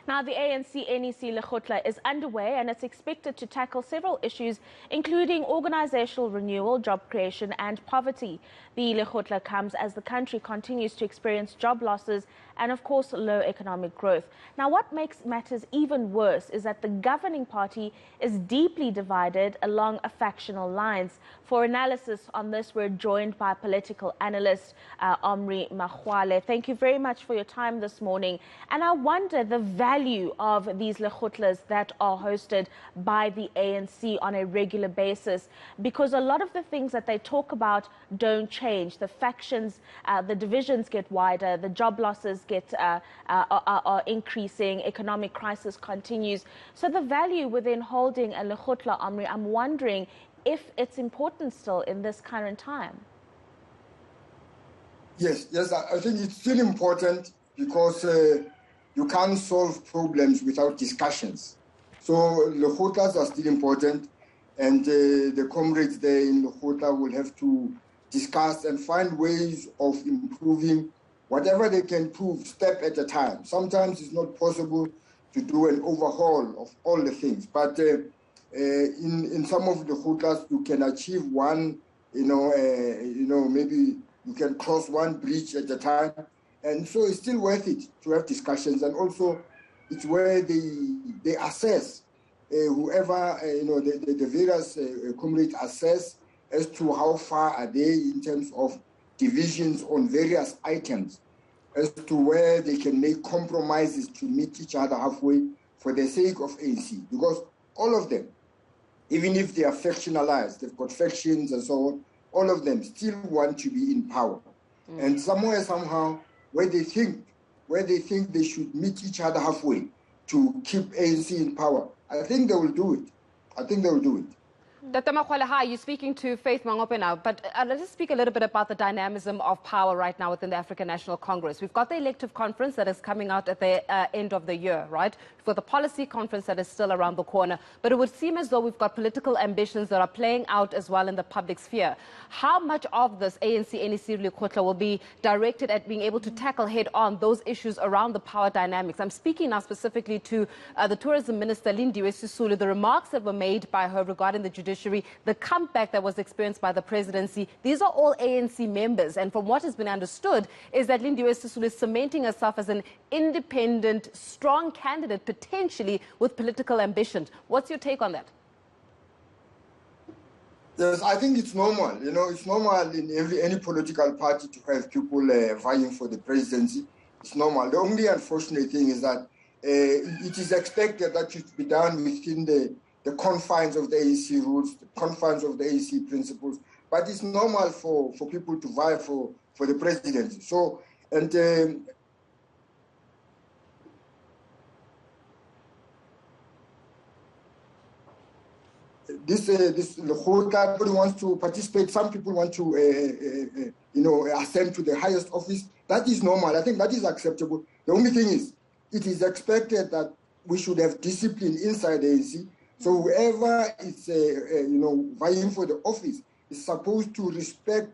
Now, the ANC NEC lekgotla is underway and it's expected to tackle several issues, including organizational renewal, job creation and poverty. The lekgotla comes as the country continues to experience job losses and, of course, low economic growth. Now, what makes matters even worse is that the governing party is deeply divided along factional lines. For analysis on this, we're joined by political analyst Omry Makgoale. Thank you very much for your time this morning. And I wonder the value of these lekgotlas that are hosted by the ANC on a regular basis, because a lot of the things that they talk about don't change. The factions, the divisions get wider, the job losses are increasing, economic crisis continues. So the value within holding a lekgotla, Omry, I'm wondering if it's important still in this current time. Yes, I think it's still important because you can't solve problems without discussions. So lekgotlas are still important, and the comrades there in lekgotla will have to discuss and find ways of improving whatever they can prove, step at a time. Sometimes it's not possible to do an overhaul of all the things, but in some of the lekgotlas you can achieve one, maybe you can cross one bridge at a time, and so it's still worth it to have discussions. And also it's where they assess whoever the various comrades assess as to how far are they in terms of divisions on various items, as to where they can make compromises to meet each other halfway for the sake of ANC. Because all of them, even if they are factionalized, they've got factions and so on, all of them still want to be in power. And somewhere, somehow, where they think they should meet each other halfway to keep ANC in power, I think they will do it. Dr. Makgoale, hi, you're speaking to Faith Mangope now, but let's speak a little bit about the dynamism of power right now within the African National Congress. We've got the elective conference that is coming out at the end of the year, right? We've got the policy conference that is still around the corner, but it would seem as though we've got political ambitions that are playing out as well in the public sphere. How much of this ANC NEC lekgotla will be directed at being able to tackle head-on those issues around the power dynamics? I'm speaking now specifically to the Tourism Minister, Lindiwe Sisulu, the remarks that were made by her regarding the judiciary, the comeback that was experienced by the presidency. These are all ANC members, and from what has been understood is that Lindiwe Sisulu is cementing herself as an independent, strong candidate, potentially with political ambition. What's your take on that? Yes, I think it's normal. It's normal in any political party to have people vying for the presidency. It's normal. The only unfortunate thing is that it is expected that it should be done within the confines of the ANC rules, the confines of the ANC principles. But it's normal for people to vie for the presidency. So, and this lekgotla, everybody wants to participate. Some people want to, ascend to the highest office. That is normal. I think that is acceptable. The only thing is, it is expected that we should have discipline inside the ANC. So whoever is, vying for the office is supposed to respect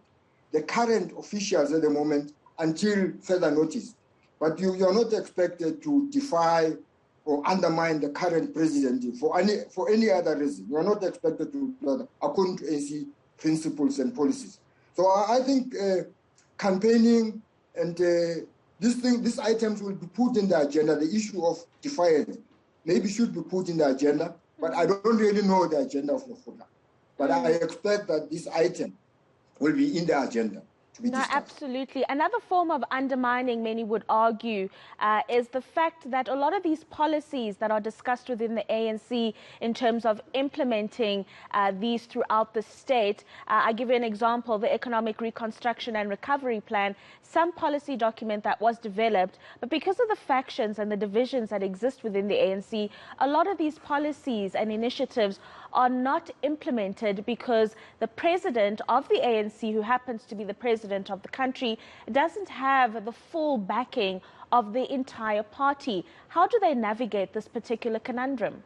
the current officials at the moment until further notice. But you are not expected to defy or undermine the current president for any other reason. You are not expected to do that according to ANC principles and policies. So I think campaigning and these items will be put in the agenda. The issue of defiance maybe should be put in the agenda, but I don't really know the agenda of lekgotla. But I expect that this item will be in the agenda. No, absolutely. Another form of undermining, many would argue, is the fact that a lot of these policies that are discussed within the ANC in terms of implementing these throughout the state, I give you an example, the Economic Reconstruction and Recovery Plan, some policy document that was developed, but because of the factions and the divisions that exist within the ANC, a lot of these policies and initiatives are not implemented because the president of the ANC, who happens to be the president of the country, doesn't have the full backing of the entire party. How do they navigate this particular conundrum?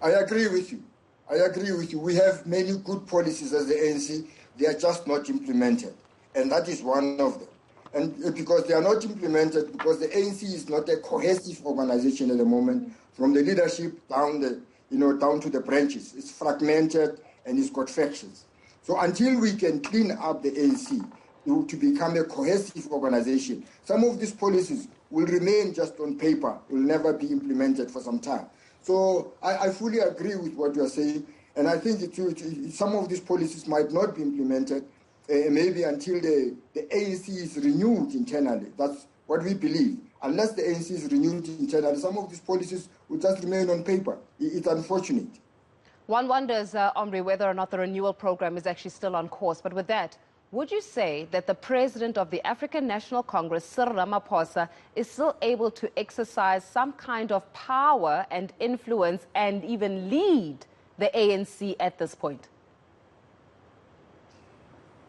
I agree with you. We have many good policies as the ANC. They are just not implemented. And that is one of them. And because they are not implemented, because the ANC is not a cohesive organization at the moment, from the leadership down down to the branches. It's fragmented and it's got factions. So until we can clean up the ANC to become a cohesive organization, some of these policies will remain just on paper, will never be implemented for some time. So I fully agree with what you are saying, and I think some of these policies might not be implemented, maybe until the ANC is renewed internally. That's what we believe. Unless the ANC is renewed internally, some of these policies will just remain on paper. It's unfortunate. One wonders, Omry, whether or not the renewal program is actually still on course. But with that, would you say that the president of the African National Congress, Cyril Ramaphosa, is still able to exercise some kind of power and influence and even lead the ANC at this point?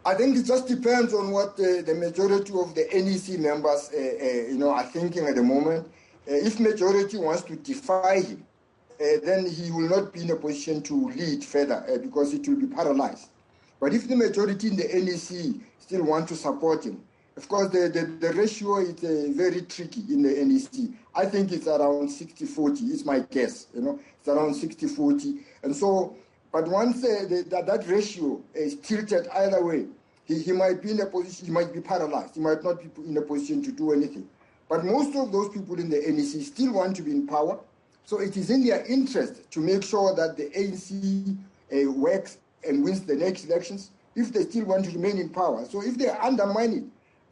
I think it just depends on what the majority of the NEC members are thinking at the moment. If majority wants to defy him, then he will not be in a position to lead further because it will be paralyzed. But if the majority in the NEC still want to support him, of course the ratio is very tricky in the NEC. I think it's around 60-40, is my guess. It's around 60-40. And so, but once that ratio is tilted either way, he might be in a position, he might be paralyzed. He might not be in a position to do anything. But most of those people in the NEC still want to be in power. So it is in their interest to make sure that the ANC works and wins the next elections if they still want to remain in power. So if they undermine it,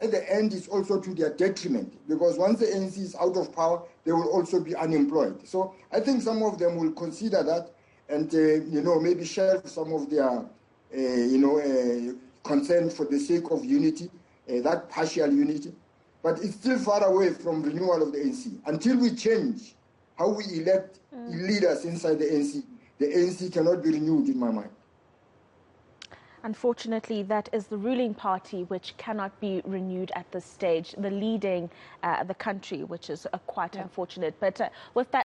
at the end it's also to their detriment, because once the ANC is out of power, they will also be unemployed. So I think some of them will consider that and maybe share some of their concern for the sake of unity, that partial unity. But it's still far away from renewal of the ANC. Until we change how we elect leaders inside the ANC cannot be renewed in my mind. Unfortunately, that is the ruling party which cannot be renewed at this stage, the leading the country, which is quite unfortunate. But with that